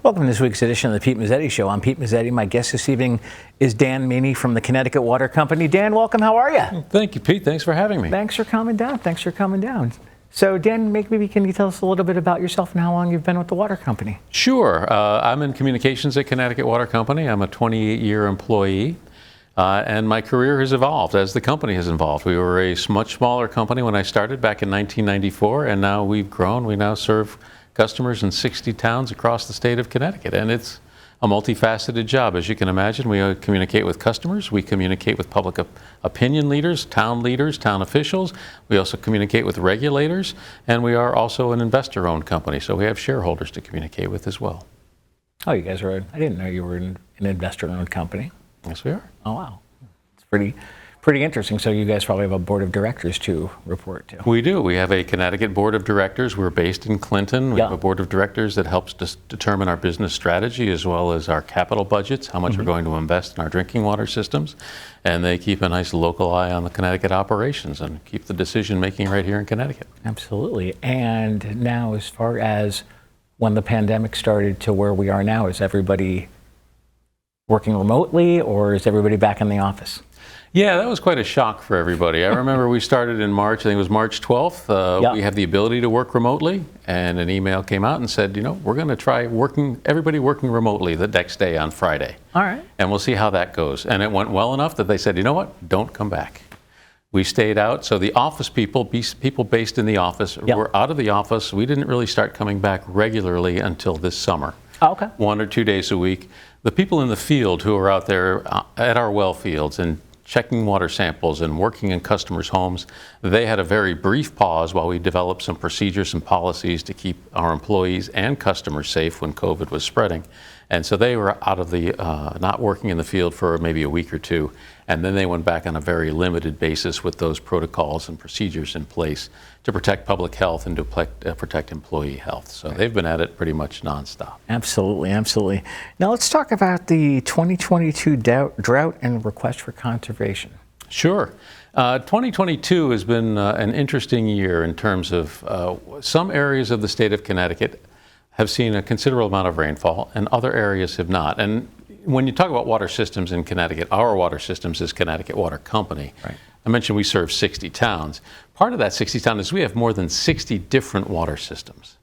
Welcome to this week's edition of the Pete Mezzetti Show. I'm Pete Mezzetti. My guest this evening is Dan Meaney from the Connecticut Water Company. Dan, welcome. How are you? Thank you, Pete. Thanks for having me. Thanks for coming down. So, Dan, maybe can you tell us a little bit about yourself and how long you've been with the water company? Sure. I'm in communications at Connecticut Water Company. I'm a 28-year employee, and my career has evolved as the company has evolved. We were a much smaller company when I started back in 1994, and now we've grown. We now serve customers in 60 towns across the state of Connecticut, and it's a multifaceted job. As you can imagine, we communicate with customers, we communicate with public opinion leaders, town officials, we also communicate with regulators, and we are also an investor-owned company, so we have shareholders to communicate with as well. Oh, you guys are, I didn't know you were an investor-owned company. Yes, we are. Oh, wow. It's pretty interesting. So you guys probably have a board of directors to report to. We do. We have a Connecticut board of directors. We're based in Clinton. We have a board of directors that helps determine our business strategy as well as our capital budgets, how much we're going to invest in our drinking water systems. And they keep a nice local eye on the Connecticut operations and keep the decision making right here in Connecticut. Absolutely. And now, as far as when the pandemic started to where we are now, is everybody working remotely or is everybody back in the office? Yeah, that was quite a shock for everybody. I remember we started in March, I think it was March 12th. We have the ability to work remotely, and an email came out and said, we're going to try everybody working remotely the next day on Friday. All right. And we'll see how that goes. And it went well enough that they said, you know what, don't come back. We stayed out. So the office people based in the office, were out of the office. We didn't really start coming back regularly until this summer. Oh, okay. 1 or 2 days a week. The people in the field who are out there at our well fields and checking water samples and working in customers' homes, they had a very brief pause while we developed some procedures and policies to keep our employees and customers safe when COVID was spreading. And so they were out of the, not working in the field for maybe a week or two. And then they went back on a very limited basis with those protocols and procedures in place to protect public health and to protect employee health. So they've been at it pretty much nonstop. Absolutely, absolutely. Now let's talk about the 2022 drought and request for conservation. Sure. 2022 has been an interesting year in terms of some areas of the state of Connecticut have seen a considerable amount of rainfall and other areas have not. And when you talk about water systems in Connecticut, our water systems is Connecticut Water Company. Right. I mentioned we serve 60 towns. Part of that 60 towns is we have more than 60 different water systems.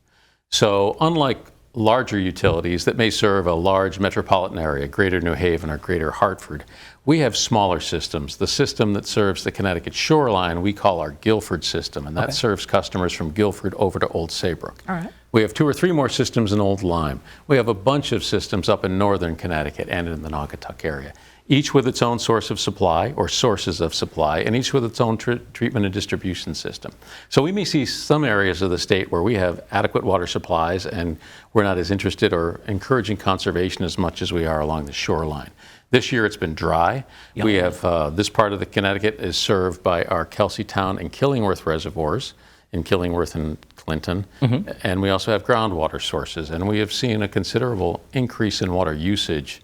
So unlike larger utilities that may serve a large metropolitan area, Greater New Haven or Greater Hartford, we have smaller systems. The system that serves the Connecticut shoreline we call our Guilford system, and that serves customers from Guilford over to Old Saybrook. All right. We have 2 or 3 more systems in Old Lyme. We have a bunch of systems up in northern Connecticut and in the Naugatuck area, each with its own source of supply or sources of supply, and each with its own treatment and distribution system. So we may see some areas of the state where we have adequate water supplies and we're not as interested or encouraging conservation as much as we are along the shoreline. This year it's been dry. Yep. We have, this part of the Connecticut is served by our Kelseytown and Killingworth reservoirs in Killingworth and Clinton. And we also have groundwater sources. And we have seen a considerable increase in water usage.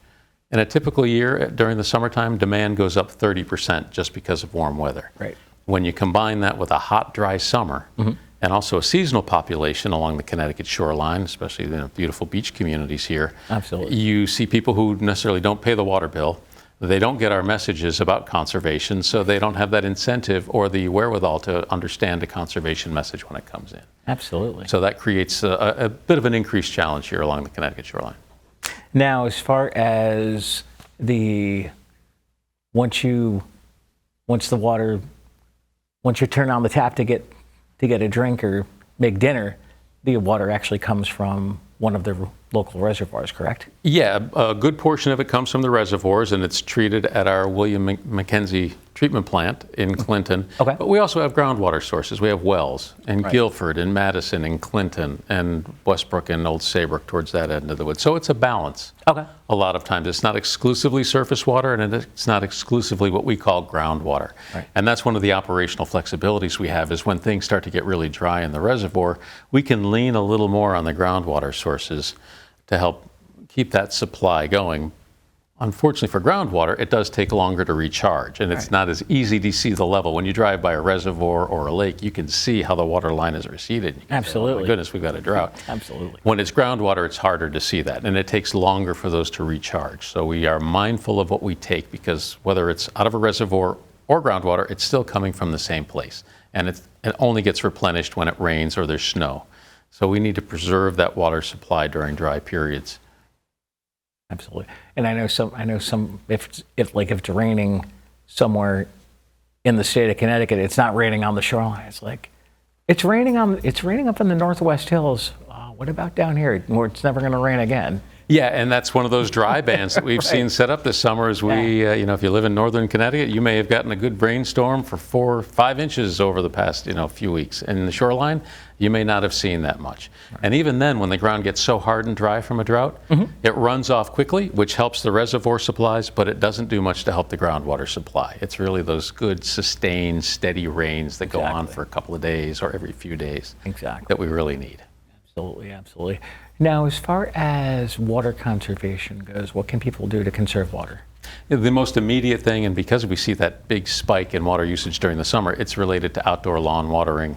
In a typical year during the summertime, demand goes up 30% just because of warm weather. Right. When you combine that with a hot, dry summer, and also a seasonal population along the Connecticut shoreline, especially in the beautiful beach communities here. Absolutely. You see people who necessarily don't pay the water bill. They don't get our messages about conservation, so they don't have that incentive or the wherewithal to understand a conservation message when it comes in. Absolutely. So that creates a bit of an increased challenge here along the Connecticut shoreline. Now, as far as once you turn on the tap to get a drink or make dinner, the water actually comes from one of the local reservoirs, correct? Yeah, a good portion of it comes from the reservoirs, and it's treated at our William Mackenzie treatment plant in Clinton. Okay. But we also have groundwater sources. We have wells in Guilford and Madison and Clinton and Westbrook and Old Saybrook towards that end of the woods. So it's a balance. Okay. A lot of times it's not exclusively surface water, and it's not exclusively what we call groundwater. Right. And that's one of the operational flexibilities we have is when things start to get really dry in the reservoir, we can lean a little more on the groundwater sources to help keep that supply going. Unfortunately for groundwater, it does take longer to recharge, and it's not as easy to see the level. When you drive by a reservoir or a lake, you can see how the water line is receded. You can Absolutely. say, oh my goodness, we've got a drought. Absolutely. When it's groundwater, it's harder to see that, and it takes longer for those to recharge. So we are mindful of what we take, because whether it's out of a reservoir or groundwater, it's still coming from the same place, and it only ggets replenished when it rains or there's snow. So we need to preserve that water supply during dry periods. Absolutely. And I know some, if it's raining somewhere in the state of Connecticut, it's not raining on the shoreline. It's like, it's raining up in the Northwest Hills. What about down here where it's never going to rain again? Yeah, and that's one of those dry bands that we've seen set up this summer. As if you live in northern Connecticut, you may have gotten a good rainstorm for 4 or 5 inches over the past few weeks. And in the shoreline, you may not have seen that much. Right. And even then, when the ground gets so hard and dry from a drought, it runs off quickly, which helps the reservoir supplies, but it doesn't do much to help the groundwater supply. It's really those good, sustained, steady rains that go on for a couple of days or every few days that we really need. Absolutely, absolutely. Now, as far as water conservation goes, what can people do to conserve water? The most immediate thing, and because we see that big spike in water usage during the summer, it's related to outdoor lawn watering,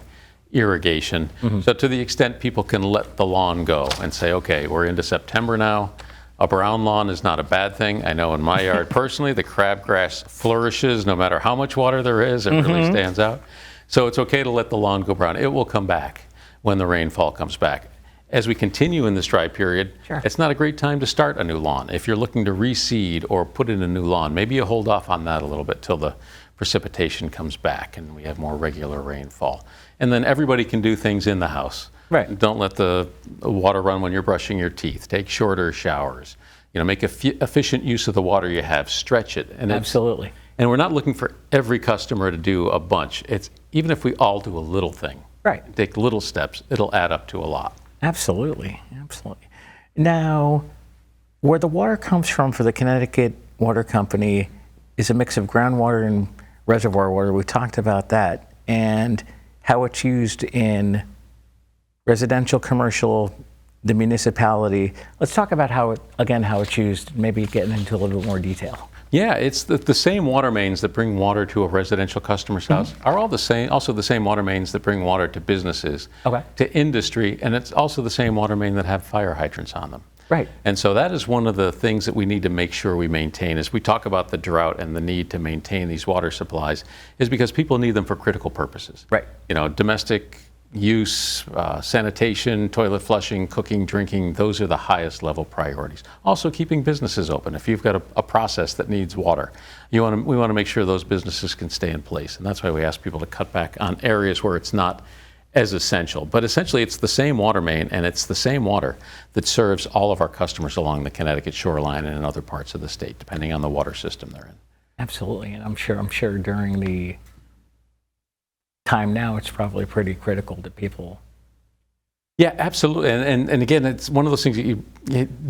irrigation. So to the extent people can let the lawn go and say, okay, we're into September now, a brown lawn is not a bad thing. I know in my yard personally, the crabgrass flourishes no matter how much water there is. It really stands out. So it's okay to let the lawn go brown. It will come back when the rainfall comes back. As we continue in this dry period, it's not a great time to start a new lawn. If you're looking to reseed or put in a new lawn, maybe you hold off on that a little bit till the precipitation comes back and we have more regular rainfall. And then everybody can do things in the house. Right. Don't let the water run when you're brushing your teeth. Take shorter showers. Make efficient use of the water you have. Stretch it. And absolutely. And we're not looking for every customer to do a bunch. It's even if we all do a little thing, take little steps, it'll add up to a lot. Absolutely, absolutely. Now, where the water comes from for the Connecticut Water Company is a mix of groundwater and reservoir water. We talked about that and how it's used in residential, commercial, the municipality. Let's talk about how it's used, maybe getting into a little bit more detail. Yeah, it's the same water mains that bring water to a residential customer's house are all the same. Also, the same water mains that bring water to businesses, to industry, and it's also the same water main that have fire hydrants on them. Right. And so that is one of the things that we need to make sure we maintain. As we talk about the drought and the need to maintain these water supplies, is because people need them for critical purposes. Right. Domestic use, sanitation, toilet flushing, cooking, drinking, those are the highest level priorities. Also keeping businesses open. If you've got a process that needs water, we want to make sure those businesses can stay in place. And that's why we ask people to cut back on areas where it's not as essential. But essentially it's the same water main and it's the same water that serves all of our customers along the Connecticut shoreline and in other parts of the state, depending on the water system they're in. Absolutely, and I'm sure during the time now, it's probably pretty critical to people. Yeah, absolutely. And again, it's one of those things that you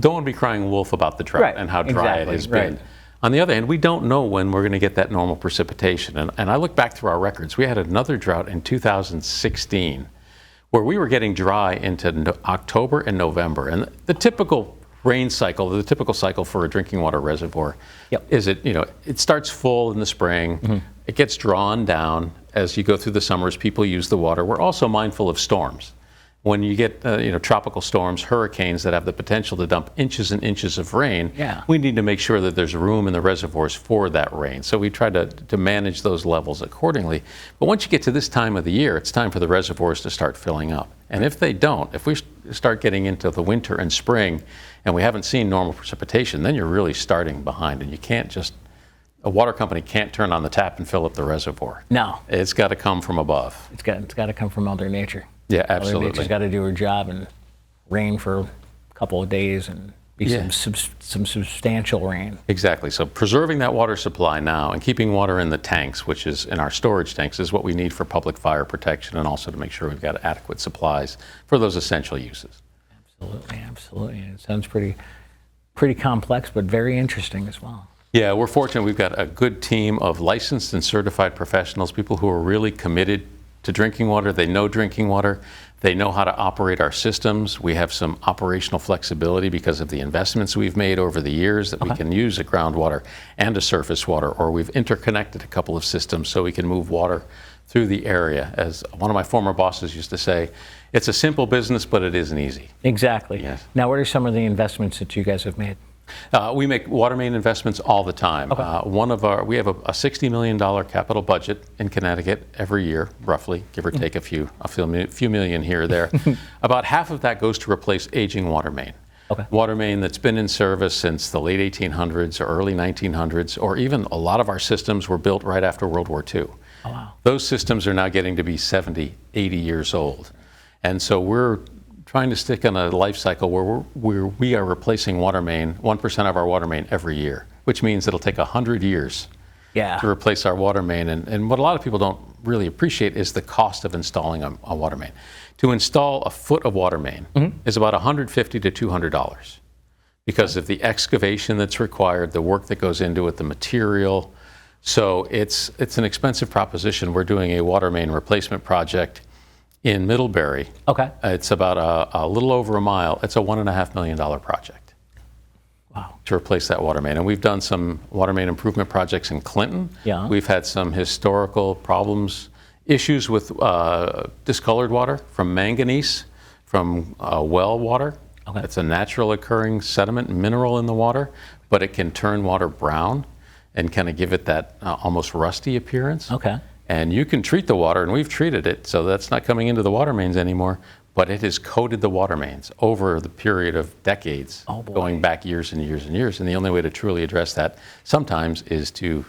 don't want to be crying wolf about the drought and how dry it has been. On the other hand, we don't know when we're going to get that normal precipitation. And I look back through our records. We had another drought in 2016 where we were getting dry into October and November. And the typical rain cycle, the typical cycle for a drinking water reservoir is it starts full in the spring. It gets drawn down as you go through the summers. People use the water. We're also mindful of storms. When you get tropical storms, hurricanes that have the potential to dump inches and inches of rain, we need to make sure that there's room in the reservoirs for that rain. So we try to manage those levels accordingly. But once you get to this time of the year, it's time for the reservoirs to start filling up. And if they don't, if we start getting into the winter and spring and we haven't seen normal precipitation, then you're really starting behind. And you can't just, a water company can't turn on the tap and fill up the reservoir. No. It's got to come from above. It's got to come from Mother Nature. Yeah, absolutely. Mother Nature's got to do her job and rain for a couple of days and be some substantial rain. Exactly. So preserving that water supply now and keeping water in the tanks, which is in our storage tanks, is what we need for public fire protection and also to make sure we've got adequate supplies for those essential uses. Absolutely, absolutely. It sounds pretty complex, but very interesting as well. Yeah, we're fortunate. We've got a good team of licensed and certified professionals, people who are really committed to drinking water. They know drinking water. They know how to operate our systems. We have some operational flexibility because of the investments we've made over the years that we can use a groundwater and a surface water, or we've interconnected a couple of systems so we can move water through the area. As one of my former bosses used to say, it's a simple business, but it isn't easy. Exactly. Yes. Now, what are some of the investments that you guys have made? We make water main investments all the time. We have a $60 million capital budget in Connecticut every year, roughly, give or take a few million here or there. About half of that goes to replace aging water main. Water main that's been in service since the late 1800s or early 1900s, or even a lot of our systems were built right after World War II. Oh, wow. Those systems are now getting to be 70, 80 years old. And so we're trying to stick on a life cycle where we are replacing water main, 1% of our water main every year, which means it'll take 100 years to replace our water main. And what a lot of people don't really appreciate is the cost of installing a water main. To install a foot of water main is about $150 to $200 because of the excavation that's required, the work that goes into it, the material. So it's an expensive proposition. We're doing a water main replacement project in Middlebury. It's about a little over a mile. It's a $1.5 million project. Wow. To replace that water main. And we've done some water main improvement projects in Clinton. Yeah. We've had some historical problems, issues with discolored water from manganese, from well water. It's a natural occurring sediment mineral in the water, but it can turn water brown and kind of give it that almost rusty appearance. And you can treat the water, and we've treated it, so that's not coming into the water mains anymore, but it has coated the water mains over the period of decades, going back years and years and years. And the only way to truly address that sometimes is to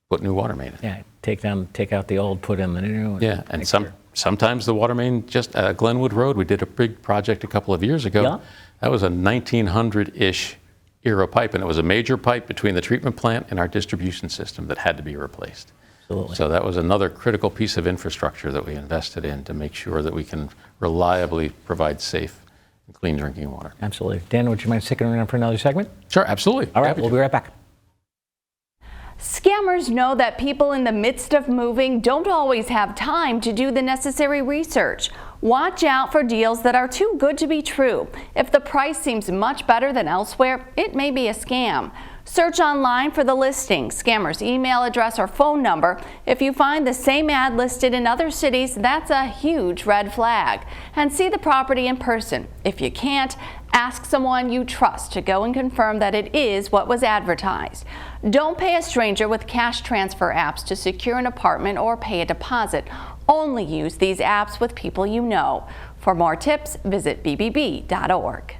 put new water main in. Yeah, take out the old, put in the new. Yeah, and sometimes the water main, just Glenwood Road, we did a big project a couple of years ago. Yeah. That was a 1900-ish era pipe, and it was a major pipe between the treatment plant and our distribution system that had to be replaced. Absolutely. So that was another critical piece of infrastructure that we invested in to make sure that we can reliably provide safe and clean drinking water. Absolutely. Dan, would you mind sticking around for another segment? Sure, absolutely. All right, we'll be right back. Scammers know that people in the midst of moving don't always have time to do the necessary research. Watch out for deals that are too good to be true. If the price seems much better than elsewhere, it may be a scam. Search online for the listing, scammer's email address or phone number. If you find the same ad listed in other cities, that's a huge red flag. And see the property in person. If you can't, ask someone you trust to go and confirm that it is what was advertised. Don't pay a stranger with cash transfer apps to secure an apartment or pay a deposit. Only use these apps with people you know. For more tips, visit bbb.org.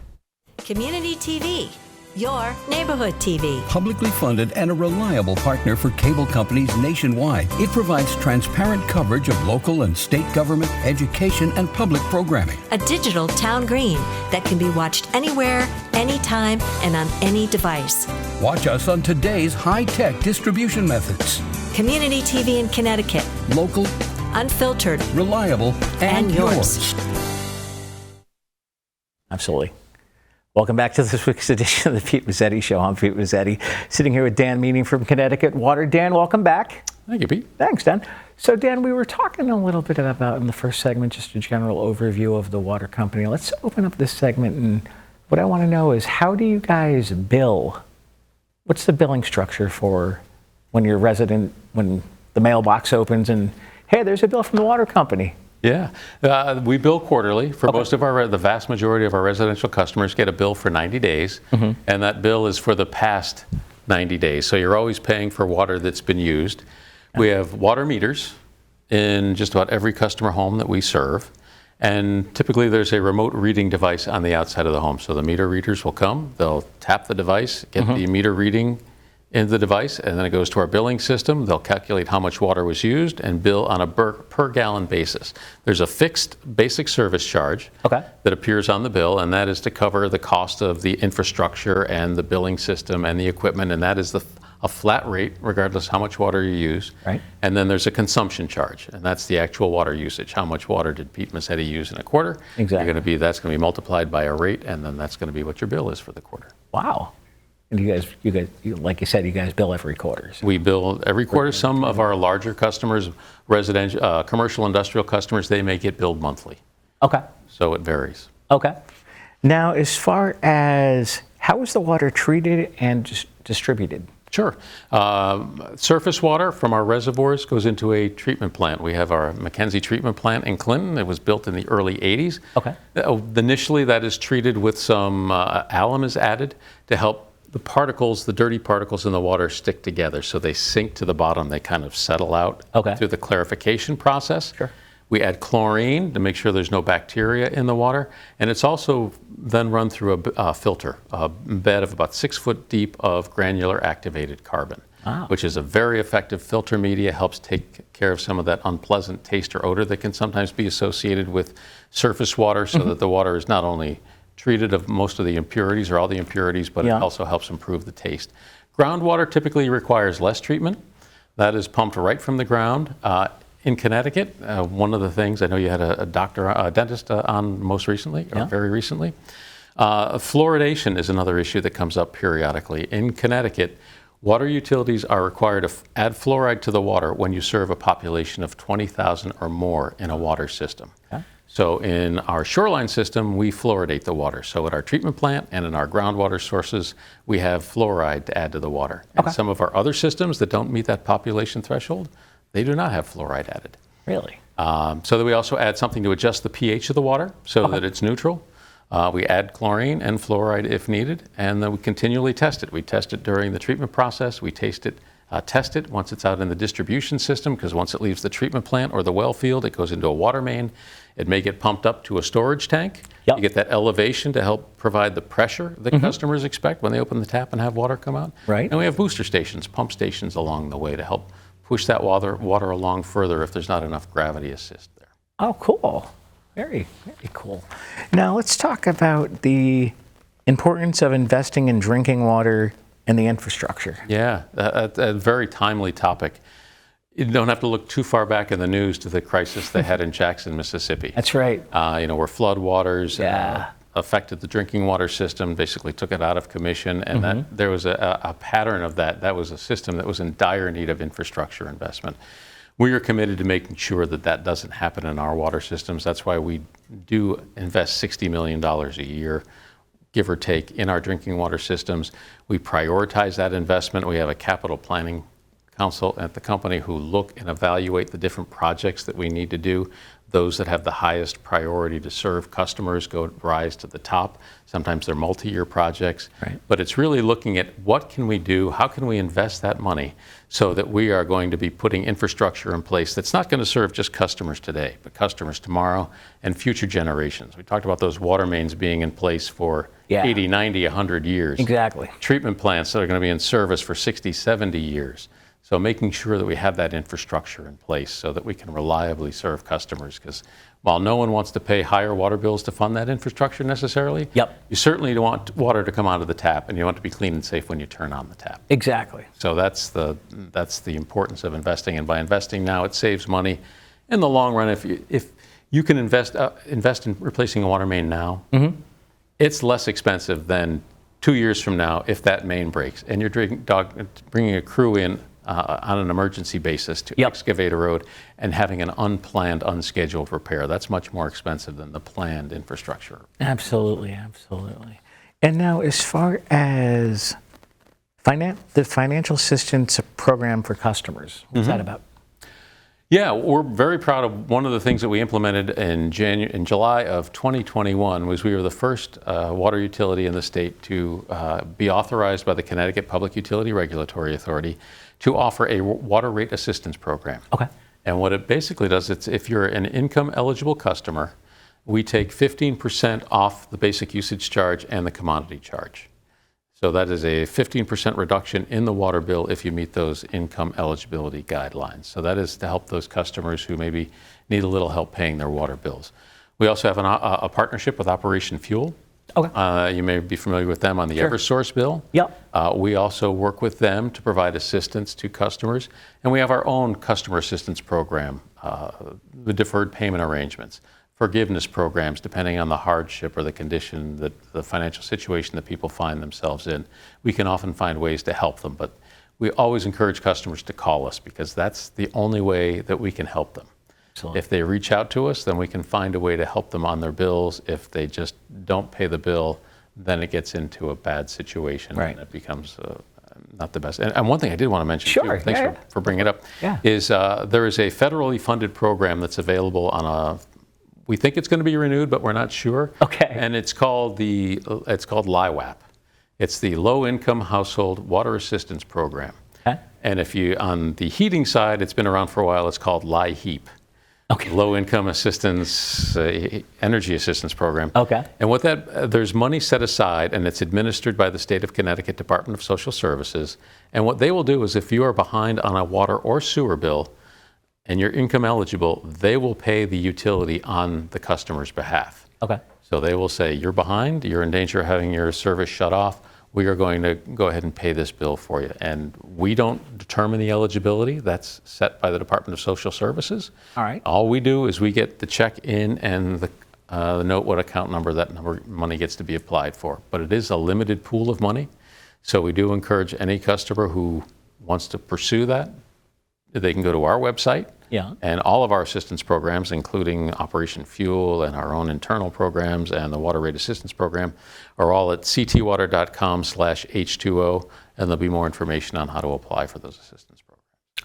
Community TV, your neighborhood TV. Publicly funded and a reliable partner for cable companies nationwide. It provides transparent coverage of local and state government, education, and public programming. A digital town green that can be watched anywhere, anytime, and on any device. Watch us on today's high-tech distribution methods. Community TV in Connecticut. Local, unfiltered, reliable, and yours. Absolutely. Welcome back to this week's edition of the Pete Mezzetti Show. I'm Pete Mezzetti, sitting here with Dan Meaney from Connecticut Water. Dan, welcome back. Thank you, Pete. Thanks, Dan. So, Dan, we were talking a little bit about, in the first segment, just a general overview of the water company. Let's open up this segment, and what I want to know is, how do you guys bill? What's the billing structure for when your resident, when the mailbox opens and, hey, there's a bill from the water company? Yeah, we bill quarterly for most of the vast majority of our residential customers get a bill for 90 days, and that bill is for the past 90 days. So you're always paying for water that's been used. We have water meters in just about every customer home that we serve, and typically there's a remote reading device on the outside of the home. So the meter readers will come, they'll tap the device, get the meter reading in the device, and then it goes to our billing system. They'll calculate how much water was used and bill on a per gallon basis. There's a fixed basic service charge that appears on the bill, and that is to cover the cost of the infrastructure and the billing system and the equipment, and that is a flat rate regardless how much water you use. Right. And then there's a consumption charge, and that's the actual water usage. How much water did Pete Mezzetti use in a quarter? Exactly. That's going to be multiplied by a rate, and then that's going to be what your bill is for the quarter. Wow. And like you said, you guys bill every quarter. So. We bill every quarter. Some of our larger customers, residential, commercial, industrial customers, they may get billed monthly. Okay. So it varies. Okay. Now, as far as how is the water treated and distributed? Sure. Surface water from our reservoirs goes into a treatment plant. We have our McKenzie treatment plant in Clinton. It was built in the early 80s. Okay. Initially, that is treated with some alum is added to help the particles, the dirty particles in the water stick together so they sink to the bottom. They kind of settle out through the clarification process. Sure. We add chlorine to make sure there's no bacteria in the water, and it's also then run through a filter, a bed of about 6 foot deep of granular activated carbon, which is a very effective filter media, helps take care of some of that unpleasant taste or odor that can sometimes be associated with surface water, so that the water is not only treated of most of the impurities or all the impurities, but it also helps improve the taste. Groundwater typically requires less treatment. That is pumped right from the ground. In Connecticut, one of the things, I know you had a dentist on most recently, or very recently. Fluoridation is another issue that comes up periodically. In Connecticut, water utilities are required to add fluoride to the water when you serve a population of 20,000 or more in a water system. Okay. So in our shoreline system, we fluoridate the water. So at our treatment plant and in our groundwater sources, we have fluoride to add to the water. And some of our other systems that don't meet that population threshold, they do not have fluoride added. Really? So that we also add something to adjust the pH of the water so that it's neutral. We add chlorine and fluoride if needed, and then we continually test it. We test it during the treatment process. We test it once it's out in the distribution system, because once it leaves the treatment plant or the well field, it goes into a water main. It may get pumped up to a storage tank. You get that elevation to help provide the pressure that customers expect when they open the tap and have water come out. Right. And we have booster stations, pump stations along the way to help push that water along further if there's not enough gravity assist there. Oh, cool. Very, very cool. Now let's talk about the importance of investing in drinking water and the infrastructure. Yeah, a very timely topic. You don't have to look too far back in the news to the crisis they had in Jackson, Mississippi. That's right. Where flood waters affected the drinking water system, basically took it out of commission, and that there was a pattern of that. That was a system that was in dire need of infrastructure investment. We are committed to making sure that that doesn't happen in our water systems. That's why we do invest $60 million a year, give or take, in our drinking water systems. We prioritize that investment. We have a capital planning council at the company who look and evaluate the different projects that we need to do. Those that have the highest priority to serve customers rise to the top. Sometimes they're multi-year projects. Right. But it's really looking at what can we do, how can we invest that money so that we are going to be putting infrastructure in place that's not going to serve just customers today, but customers tomorrow and future generations. We talked about those water mains being in place for 80, 90, 100 years. Exactly. Treatment plants that are going to be in service for 60, 70 years. So making sure that we have that infrastructure in place so that we can reliably serve customers, because while no one wants to pay higher water bills to fund that infrastructure necessarily, you certainly don't want water to come out of the tap, and you want it to be clean and safe when you turn on the tap. Exactly. So that's the importance of investing, and by investing now, it saves money. In the long run, if you can invest in replacing a water main now, it's less expensive than 2 years from now if that main breaks, and you're bringing a crew in on an emergency basis to excavate a road and having an unplanned, unscheduled repair. That's much more expensive than the planned infrastructure. Absolutely, absolutely. And now, as far as the financial assistance program for customers, what's that about? Yeah, we're very proud of one of the things that we implemented in July of 2021 was we were the first water utility in the state to be authorized by the Connecticut Public Utility Regulatory Authority to offer a water rate assistance program. Okay. And what it basically does, it's if you're an income eligible customer, we take 15% off the basic usage charge and the commodity charge. So that is a 15% reduction in the water bill if you meet those income eligibility guidelines. So that is to help those customers who maybe need a little help paying their water bills. We also have a partnership with Operation Fuel. Okay. You may be familiar with them on the Eversource bill. We also work with them to provide assistance to customers. And we have our own customer assistance program, the deferred payment arrangements. forgiveness programs, depending on the hardship or the condition, the financial situation that people find themselves in. We can often find ways to help them, but we always encourage customers to call us because that's the only way that we can help them. Excellent. If they reach out to us, then we can find a way to help them on their bills. If they just don't pay the bill, then it gets into a bad situation, Right. and it becomes not the best. And one thing I did want to mention, Sure, too, thanks yeah. for bringing it up, Yeah. is there is a federally funded program that's available on we think it's going to be renewed, but we're not sure. Okay. And it's called LIWAP. It's the Low Income Household Water Assistance Program. Okay. And if you, on the heating side, it's been around for a while, it's called LIHEAP. Okay. Low Income Assistance, Energy Assistance Program. Okay. And what there's money set aside, and it's administered by the state of Connecticut Department of Social Services. And what they will do is if you are behind on a water or sewer bill and you're income eligible, they will pay the utility on the customer's behalf. Okay. So they will say, you're behind, you're in danger of having your service shut off. We are going to go ahead and pay this bill for you. And we don't determine the eligibility. That's set by the Department of Social Services. All right. All we do is we get the check in and the note what account number that money gets to be applied for. But it is a limited pool of money. So we do encourage any customer who wants to pursue that, they can go to our website. Yeah. And all of our assistance programs, including Operation Fuel and our own internal programs and the Water Rate Assistance Program, are all at ctwater.com/H2O, and there'll be more information on how to apply for those assistance programs.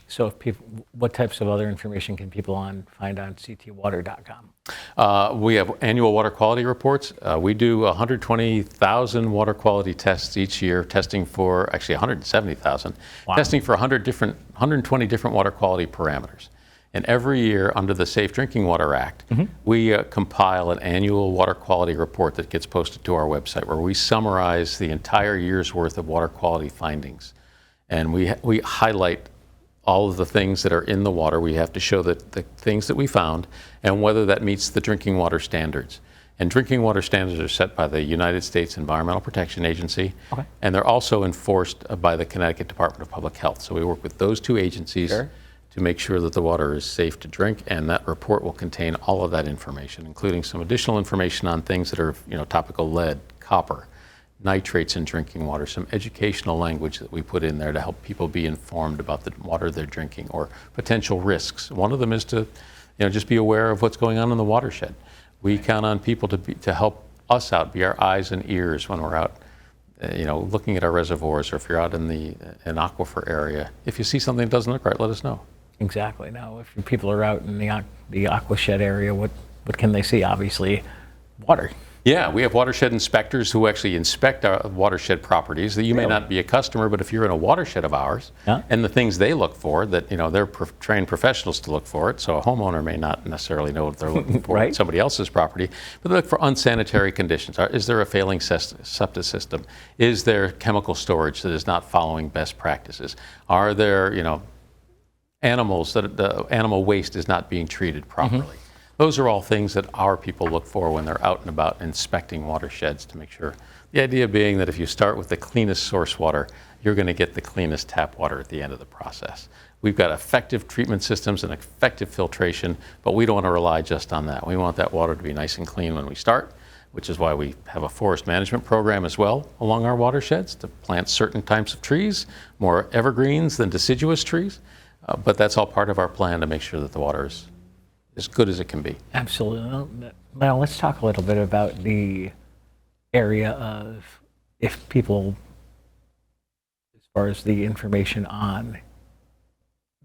So if people, what types of other information can people find on ctwater.com? We have annual water quality reports. We do 120,000 water quality tests each year, testing for, actually 170,000, Wow. testing for 120 different water quality parameters. And every year, under the Safe Drinking Water Act, we compile an annual water quality report that gets posted to our website where we summarize the entire year's worth of water quality findings. And we highlight all of the things that are in the water. We have to show the things that we found and whether that meets the drinking water standards. And drinking water standards are set by the United States Environmental Protection Agency, Okay. and they're also enforced by the Connecticut Department of Public Health. So we work with those two agencies. Sure. To make sure that the water is safe to drink, and that report will contain all of that information, including some additional information on things that are, topical lead, copper, nitrates in drinking water, some educational language that we put in there to help people be informed about the water they're drinking or potential risks. One of them is to, just be aware of what's going on in the watershed. We count on people to help us out, be our eyes and ears when we're out, looking at our reservoirs, or if you're out in an aquifer area. If you see something that doesn't look right, let us know. Exactly. Now, if people are out in the aquashed area, what can they see? Obviously, water. Yeah, we have watershed inspectors who actually inspect our watershed properties. That you may not be a customer, but if you're in a watershed of ours, Yeah. and the things they look for, that they're trained professionals to look for it. So a homeowner may not necessarily know what they're looking for Right. in somebody else's property, but they look for unsanitary conditions. Is there a failing septic system? Is there chemical storage that is not following best practices? Are there animals that the animal waste is not being treated properly? Those are all things that our people look for when they're out and about inspecting watersheds, to make sure. The idea being that if you start with the cleanest source water, you're going to get the cleanest tap water at the end of the process. We've got effective treatment systems and effective filtration, but we don't want to rely just on that. We want that water to be nice and clean when we start, which is why we have a forest management program as well along our watersheds to plant certain types of trees, more evergreens than deciduous trees. But that's all part of our plan to make sure that the water is as good as it can be. Absolutely. Now, let's talk a little bit about the area of, if people, as far as the information on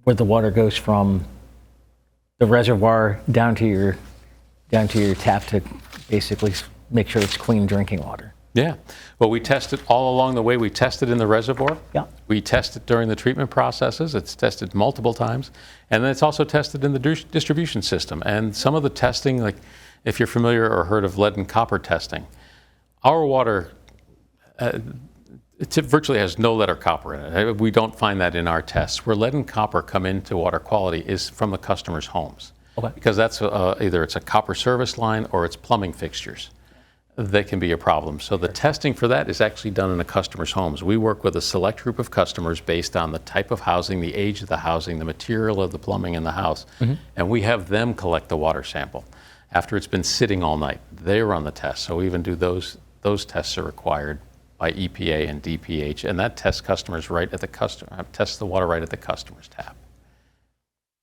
where the water goes from the reservoir down to your tap to basically make sure it's clean drinking water. Yeah. Well, we test it all along the way. We test it in the reservoir. Yeah. We test it during the treatment processes. It's tested multiple times. And then it's also tested in the distribution system. And some of the testing, like if you're familiar or heard of lead and copper testing, our water it virtually has no lead or copper in it. We don't find that in our tests. Where lead and copper come into water quality is from the customer's homes. Okay. Because that's either it's a copper service line or it's plumbing fixtures. That can be a problem. So the testing for that is actually done in a customer's homes. We work with a select group of customers based on the type of housing, the age of the housing, the material of the plumbing in the house, and we have them collect the water sample. after it's been sitting all night. They run the test. So we even do those tests are required by EPA and DPH, and that tests customers right at the tests the water right at the customer's tap.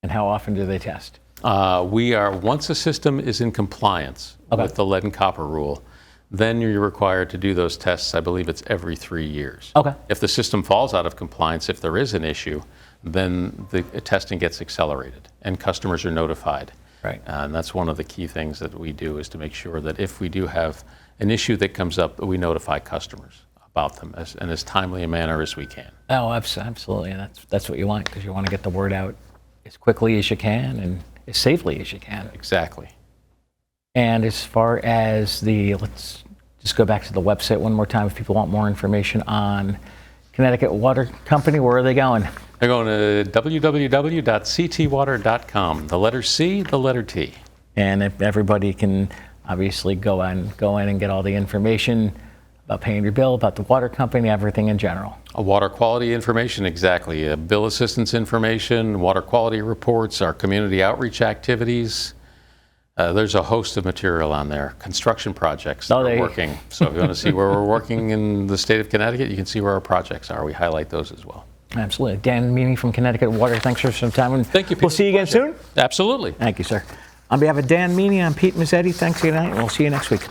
And how often do they test? Once a system is in compliance with the lead and copper rule, then you're required to do those tests. I believe it's every 3 years. Okay. If the system falls out of compliance, if there is an issue, then the testing gets accelerated and customers are notified. Right. And that's one of the key things that we do, is to make sure that if we do have an issue that comes up, we notify customers about them in as timely a manner as we can. Oh, absolutely. And that's what you want, because you want to get the word out as quickly as you can and as safely as you can. Exactly. And as far as let's just go back to the website one more time. If people want more information on Connecticut Water Company, where are they going? They're going to www.ctwater.com. The letter C, the letter T. And if everybody can obviously go in and get all the information about paying your bill, about the water company, everything in general. Water quality information, exactly. Bill assistance information, water quality reports, our community outreach activities. There's a host of material on there. Construction projects that are working. So if you want to see where we're working in the state of Connecticut, you can see where our projects are. We highlight those as well. Absolutely. Dan Meaney from Connecticut Water, thanks for some time. And thank you, Pete. We'll see you again soon. Absolutely. Thank you, sir. On behalf of Dan Meaney, I'm Pete Mezzetti. Thanks again, and we'll see you next week.